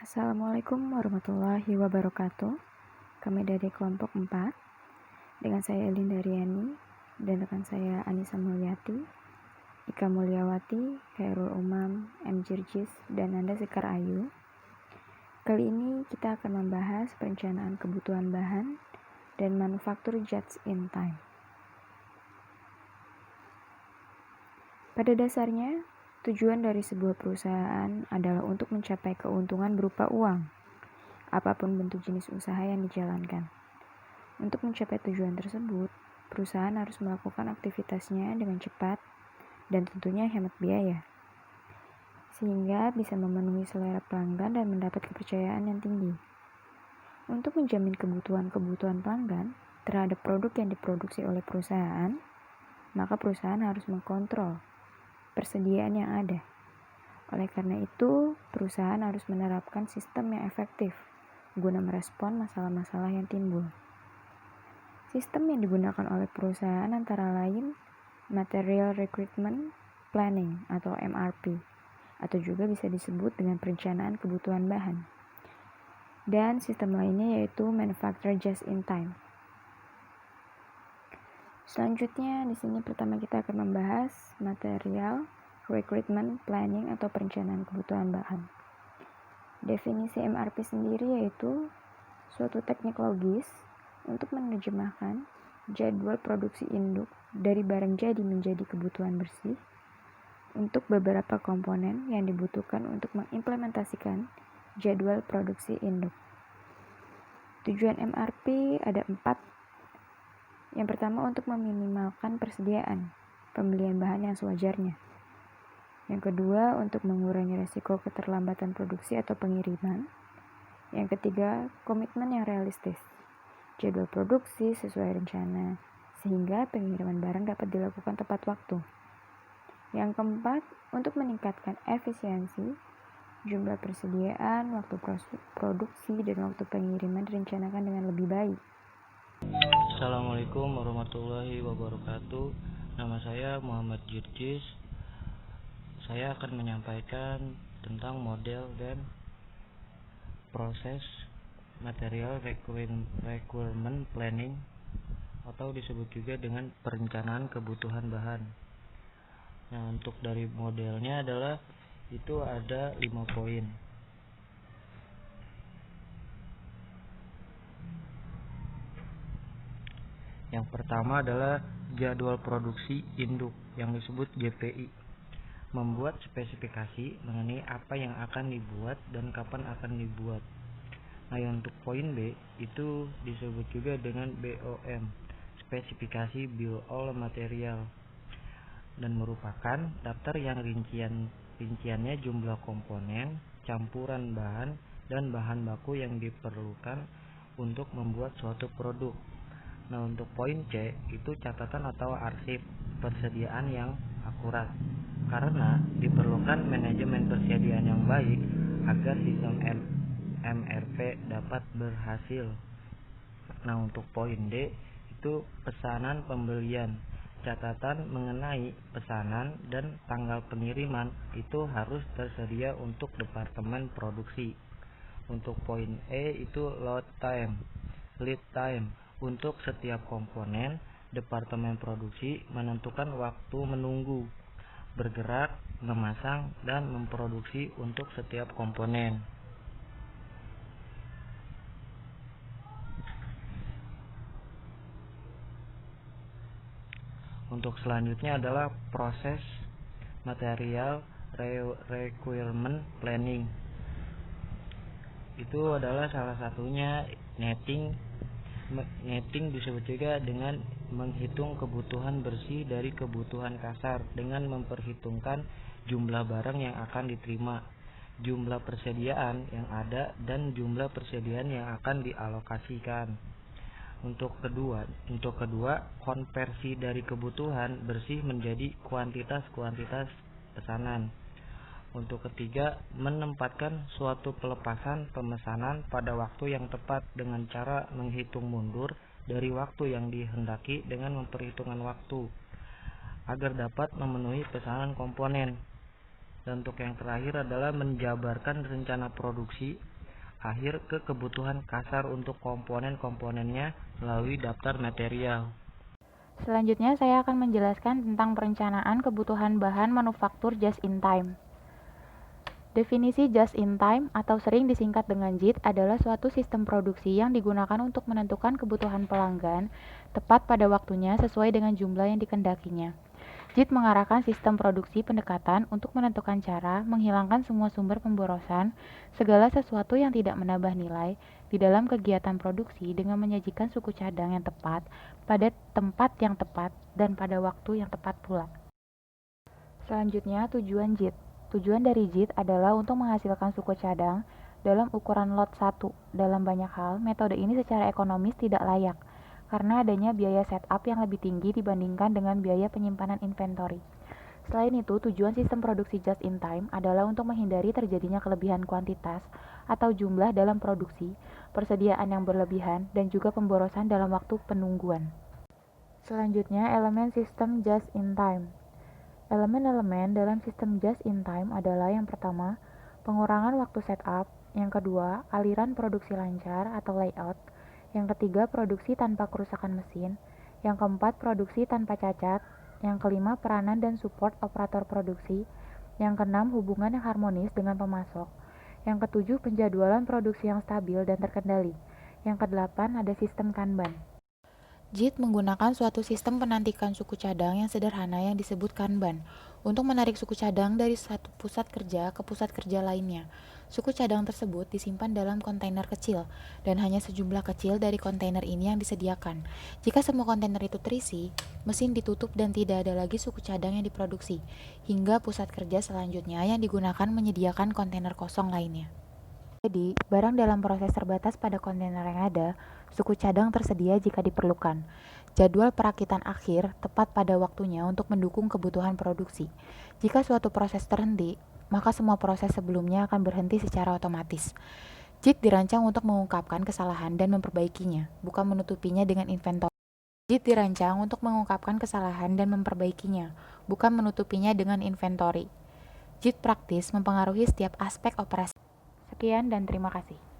Assalamualaikum warahmatullahi wabarakatuh. Kami dari kelompok 4 dengan saya Elinda Riani dan rekan saya Anissa Mulyati, Ika Mulyawati, Khairul Umam, M. Jirjis, dan Nanda Sekar Ayu. Kali ini kita akan membahas perencanaan kebutuhan bahan dan manufaktur just in time. Pada dasarnya, tujuan dari sebuah perusahaan adalah untuk mencapai keuntungan berupa uang, apapun bentuk jenis usaha yang dijalankan. Untuk mencapai tujuan tersebut, perusahaan harus melakukan aktivitasnya dengan cepat dan tentunya hemat biaya, sehingga bisa memenuhi selera pelanggan dan mendapat kepercayaan yang tinggi. Untuk menjamin kebutuhan pelanggan terhadap produk yang diproduksi oleh perusahaan, maka perusahaan harus mengkontrol persediaan yang ada. Oleh karena itu, perusahaan harus menerapkan sistem yang efektif guna merespon masalah-masalah yang timbul. Sistem yang digunakan oleh perusahaan antara lain Material Recruitment Planning atau MRP, atau juga bisa disebut dengan perencanaan kebutuhan bahan. Dan sistem lainnya yaitu Manufacture Just in Time. Selanjutnya di sini pertama kita akan membahas Material Recruitment Planning atau perencanaan kebutuhan bahan. Definisi MRP sendiri yaitu suatu teknik logis untuk menerjemahkan jadwal produksi induk dari barang jadi menjadi kebutuhan bersih untuk beberapa komponen yang dibutuhkan untuk mengimplementasikan jadwal produksi induk. Tujuan MRP ada 4. Yang pertama, untuk meminimalkan persediaan pembelian bahan yang sewajarnya. Yang kedua, untuk mengurangi risiko keterlambatan produksi atau pengiriman. Yang ketiga, komitmen yang realistis. Jadwal produksi sesuai rencana, sehingga pengiriman barang dapat dilakukan tepat waktu. Yang keempat, untuk meningkatkan efisiensi, jumlah persediaan, waktu produksi, dan waktu pengiriman direncanakan dengan lebih baik. Assalamualaikum warahmatullahi wabarakatuh. Nama saya Muhammad Jirjis. Saya akan menyampaikan tentang model dan proses Material Requirement Planning atau disebut juga dengan perencanaan kebutuhan bahan. Nah, untuk dari modelnya adalah itu ada 5 poin. Yang pertama adalah jadwal produksi induk yang disebut JPI. Membuat spesifikasi mengenai apa yang akan dibuat dan kapan akan dibuat. Nah, yang untuk poin B itu disebut juga dengan BOM, spesifikasi Bill of Material, dan merupakan daftar yang rinciannya jumlah komponen, campuran bahan, dan bahan baku yang diperlukan untuk membuat suatu produk. Nah, untuk poin C itu catatan atau arsip persediaan yang akurat, karena diperlukan manajemen persediaan yang baik agar sistem MRP dapat berhasil. Nah, untuk poin D itu pesanan pembelian. Catatan mengenai pesanan dan tanggal pengiriman itu harus tersedia untuk departemen produksi. Untuk poin E itu lead time. Untuk setiap komponen, departemen produksi menentukan waktu menunggu, bergerak, memasang, dan memproduksi untuk setiap komponen. Untuk selanjutnya adalah proses Material Requirement Planning. Itu adalah salah satunya netting disebut juga dengan menghitung kebutuhan bersih dari kebutuhan kasar dengan memperhitungkan jumlah barang yang akan diterima, jumlah persediaan yang ada, dan jumlah persediaan yang akan dialokasikan. Untuk kedua, konversi dari kebutuhan bersih menjadi kuantitas pesanan. Untuk ketiga, menempatkan suatu pelepasan pemesanan pada waktu yang tepat dengan cara menghitung mundur dari waktu yang dihendaki dengan memperhitungkan waktu agar dapat memenuhi pesanan komponen. Dan untuk yang terakhir adalah menjabarkan rencana produksi akhir ke kebutuhan kasar untuk komponen-komponennya melalui daftar material. Selanjutnya saya akan menjelaskan tentang perencanaan kebutuhan bahan manufaktur just in time. Definisi just in time atau sering disingkat dengan JIT adalah suatu sistem produksi yang digunakan untuk menentukan kebutuhan pelanggan tepat pada waktunya sesuai dengan jumlah yang dikendakinya. JIT mengarahkan sistem produksi pendekatan untuk menentukan cara menghilangkan semua sumber pemborosan, segala sesuatu yang tidak menambah nilai di dalam kegiatan produksi dengan menyajikan suku cadang yang tepat pada tempat yang tepat dan pada waktu yang tepat pula. Selanjutnya, tujuan JIT. Tujuan dari JIT adalah untuk menghasilkan suku cadang dalam ukuran lot 1. Dalam banyak hal, metode ini secara ekonomis tidak layak, karena adanya biaya setup yang lebih tinggi dibandingkan dengan biaya penyimpanan inventory. Selain itu, tujuan sistem produksi just in time adalah untuk menghindari terjadinya kelebihan kuantitas atau jumlah dalam produksi, persediaan yang berlebihan, dan juga pemborosan dalam waktu penungguan. Selanjutnya, elemen sistem just in time. Elemen-elemen dalam sistem just in time adalah yang pertama, pengurangan waktu setup, yang kedua, aliran produksi lancar atau layout, yang ketiga, produksi tanpa kerusakan mesin, yang keempat, produksi tanpa cacat, yang kelima, peranan dan support operator produksi, yang keenam, hubungan yang harmonis dengan pemasok, yang ketujuh, penjadwalan produksi yang stabil dan terkendali, yang kedelapan, ada sistem Kanban. JIT menggunakan suatu sistem penantikan suku cadang yang sederhana yang disebut Kanban untuk menarik suku cadang dari satu pusat kerja ke pusat kerja lainnya. Suku cadang tersebut disimpan dalam kontainer kecil dan hanya sejumlah kecil dari kontainer ini yang disediakan. Jika semua kontainer itu terisi, mesin ditutup dan tidak ada lagi suku cadang yang diproduksi hingga pusat kerja selanjutnya yang digunakan menyediakan kontainer kosong lainnya. Jadi, barang dalam proses terbatas pada kontainer yang ada, suku cadang tersedia jika diperlukan. Jadwal perakitan akhir tepat pada waktunya untuk mendukung kebutuhan produksi. Jika suatu proses terhenti, maka semua proses sebelumnya akan berhenti secara otomatis. JIT dirancang untuk mengungkapkan kesalahan dan memperbaikinya, bukan menutupinya dengan inventory. JIT dirancang untuk mengungkapkan kesalahan dan memperbaikinya, bukan menutupinya dengan inventory. JIT praktis mempengaruhi setiap aspek operasi. Sekian dan terima kasih.